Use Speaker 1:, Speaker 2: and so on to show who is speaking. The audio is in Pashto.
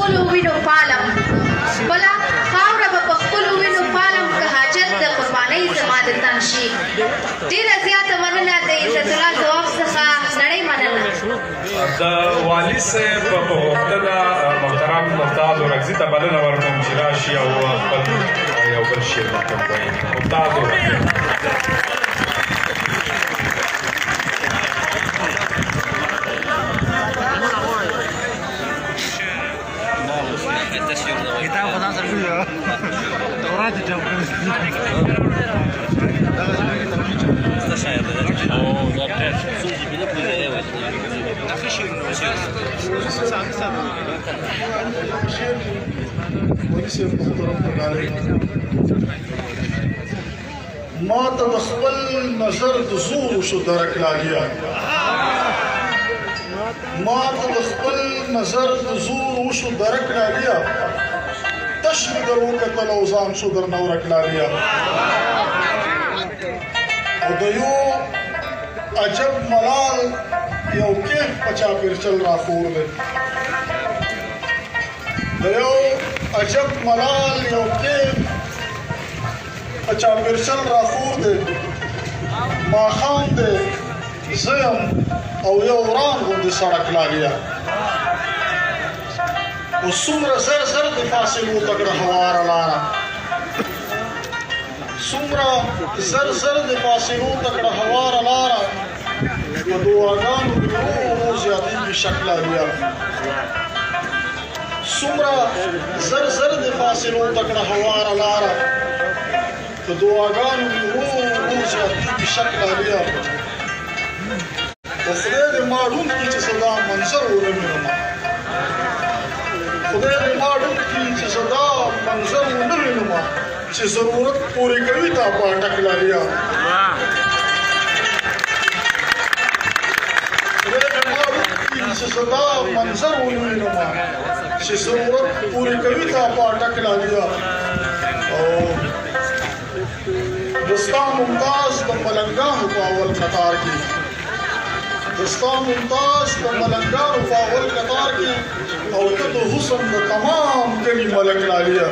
Speaker 1: خپلو وینو پالم خپله خاوره به په خپلو وینو پالم که حاجت د قربانۍ زما د تن شي. ډېره زیاته مننه د عزت الله ځواب څخه نړۍ مننه.
Speaker 2: د والي صاحب په غوښتنه محترم ممتاز اورکزي ته بلنه ورکوم چې راشي او خپل یو بل شعر مطلب وایي. ممتاز اورکزي.
Speaker 3: کتاب خدا سره شو تورات جواب دا شاعر دی او دا سوجي بده پوهه وي دا خشي
Speaker 4: ما ته د خپل نظر د زور شو درک لاګیا ما ته د خپل نظر د زور شو درک لاګیا تش مې در وکتل او ځان شو در نه ورک لاګیا او د یو عجب ملال یو کیف په چاپېرچل راخور دی د یو عجب ملال یو کیف په چاپېرچل راخور دی ماښام دی زه یم او یو وران غوندې سړک لاګیا او څومره زر زر د فاصلو تکړه هواره لاره څومره زر زر د فاصلو تکړه هواره لاره په دعاګانو کې ورو زیاتېږي شک لاګیا څومره زر زر د فاصلو تکړه هواره لاره په دعاګانو کې ورو زیاتېږي شک لاګیا خدای دې ما ډون کړي چې صدا منظر ونه وینم خدای دې ما ډون کړي چې صدا منظر ونه وینم چې ضرورت پوری کوي تا په اټک لاګیا خدای دې ما ډون کړي چې صدا منظر ونه وینم چې ضرورت پوری کوي تا په اټک لاګیا او دستا ممتاز د ملنګانو په اول قطار کې دستا ممتاز د ملنګانو په اول قطار کې او ته د حسن د تمام کلي ملک لالیه